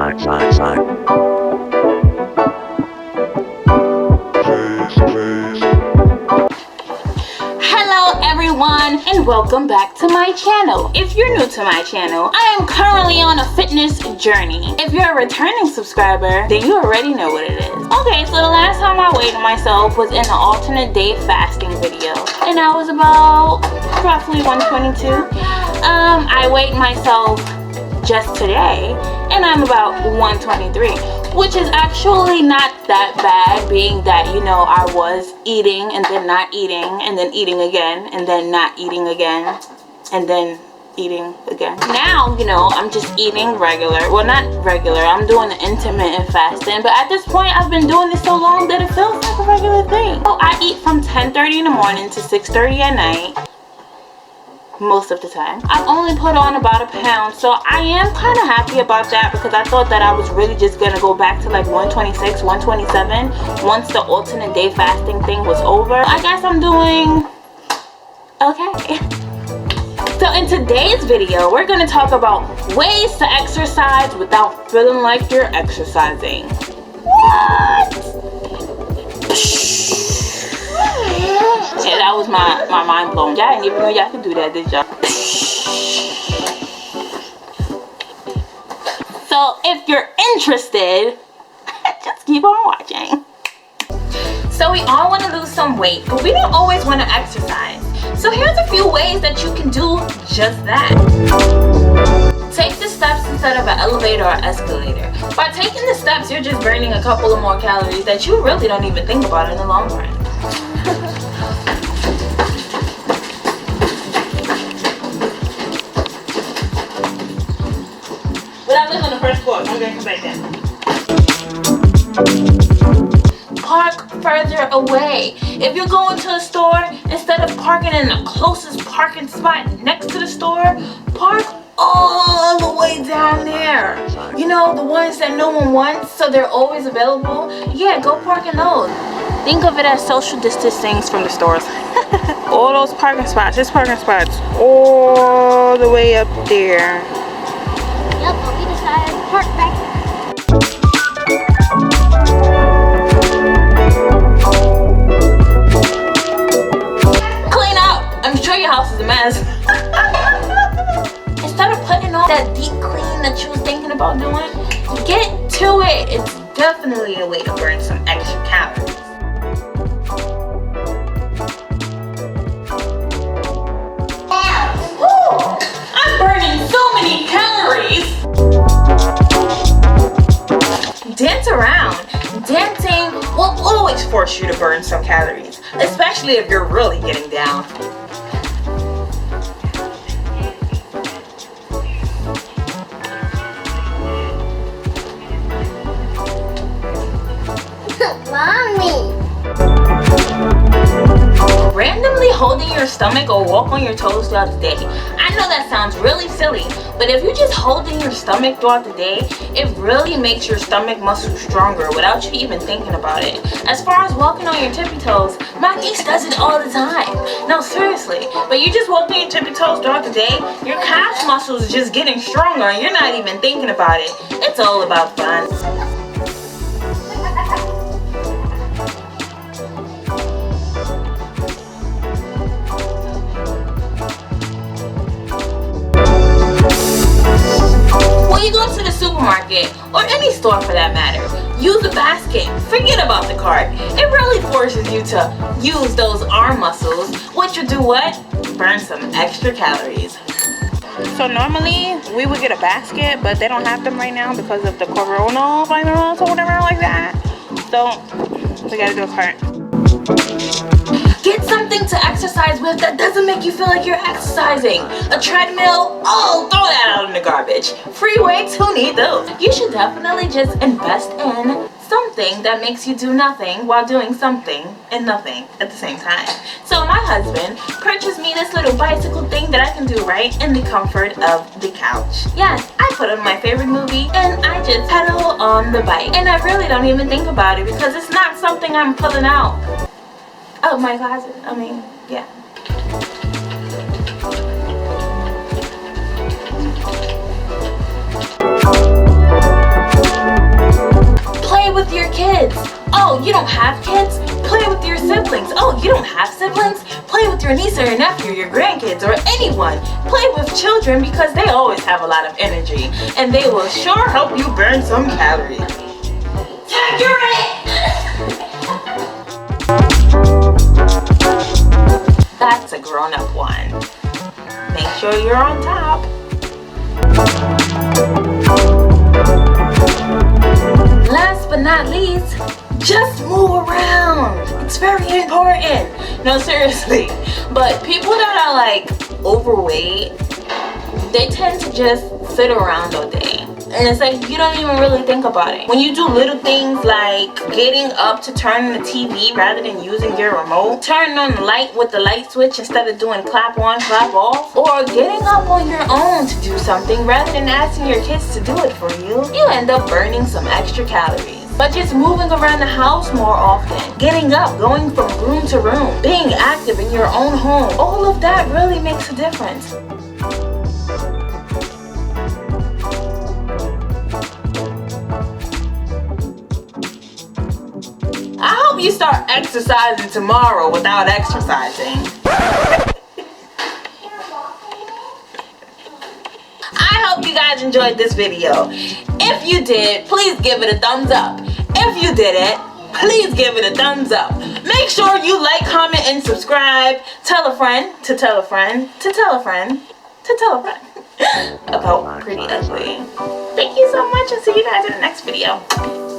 Hello everyone and welcome back to my channel. If you're new to my channel, I am currently on a fitness journey. If you're a returning subscriber, then you already know what it is. Okay, so the last time I weighed myself was in an alternate day fasting video, and I was about roughly 122. I weighed myself just today and I'm about 123, which is actually not that bad, being that, you know, I was eating and then not eating and then eating again and then not eating again and then eating again. Now, you know, I'm just eating regular. Well, not regular, I'm doing the intermittent fasting, but at this point I've been doing this so long that it feels like a regular thing. So I eat from 10:30 in the morning to 6:30 at night. Most of the time. I've only put on about a pound, so I am kind of happy about that, because I thought that I was really just gonna go back to like 126, 127 once the alternate day fasting thing was over. I guess I'm doing okay. So in today's video, we're gonna talk about ways to exercise without feeling like you're exercising. What? Yeah, that was my mind blown. Y'all didn't even know y'all could do that, did y'all? So if you're interested, just keep on watching. So we all want to lose some weight, but we don't always want to exercise. So here's a few ways that you can do just that. Take the steps instead of an elevator or escalator. By taking the steps, you're just burning a couple of more calories that you really don't even think about in the long run. But I live on the first floor, so I'm gonna come back down. Park further away. If you're going to a store, instead of parking in the closest parking spot next to the store, park all the way down there. You know, the ones that no one wants, so they're always available. Yeah, go park in those. Think of it as social distancing from the stores. All those parking spots, just parking spots, all the way up there. Yep, but we decided to park back there. Clean up! I'm sure your house is a mess. Instead of putting on that deep clean that you was thinking about doing, get to it. It's definitely a way to burn some extra calories. I'm burning so many calories. Dance around. Dancing will always force you to burn some calories, especially if you're really getting down. Mommy! Randomly holding your stomach or walk on your toes throughout the day. I know that sounds really silly, but if you're just holding your stomach throughout the day, it really makes your stomach muscle stronger without you even thinking about it. As far as walking on your tippy toes, my niece does it all the time. No, seriously, but you just walk on your tippy toes throughout the day, your calf muscles is just getting stronger and you're not even thinking about it. It's all about fun. When you go to the supermarket, or any store for that matter, use a basket. Forget about the cart. It really forces you to use those arm muscles, which will do what? Burn some extra calories. So normally, we would get a basket, but they don't have them right now because of the coronavirus or whatever like that. So, we gotta do a cart. Get something to exercise with that doesn't make you feel like you're exercising. A treadmill? Oh, throw that out in the garbage. Free weights? Who need those? You should definitely just invest in something that makes you do nothing while doing something and nothing at the same time. So my husband purchased me this little bicycle thing that I can do right in the comfort of the couch. Yes, I put on my favorite movie and I just pedal on the bike. And I really don't even think about it because it's not something I'm pulling out of my closet. I mean, yeah. your niece or your nephew, your grandkids, or anyone. Play with children because they always have a lot of energy and they will sure help you burn some calories. Accurate! That's a grown-up one. Make sure you're on top. Last but not least, just move around. It's very important. No, seriously. But people that are like overweight, they tend to just sit around all day. And it's like you don't even really think about it. When you do little things like getting up to turn on the TV rather than using your remote, turning on the light with the light switch instead of doing clap on, clap off, or getting up on your own to do something rather than asking your kids to do it for you, you end up burning some extra calories. But just moving around the house more often, getting up, going from room to room, being active in your own home, all of that really makes a difference. I hope you start exercising tomorrow without exercising. I hope you guys enjoyed this video. If you did, please give it a thumbs up. If you didn't, please give it a thumbs up. Make sure you like, comment, and subscribe. Tell a friend to tell a friend to tell a friend to tell a friend about Pretty Ugly. Thank you so much and see you guys in the next video.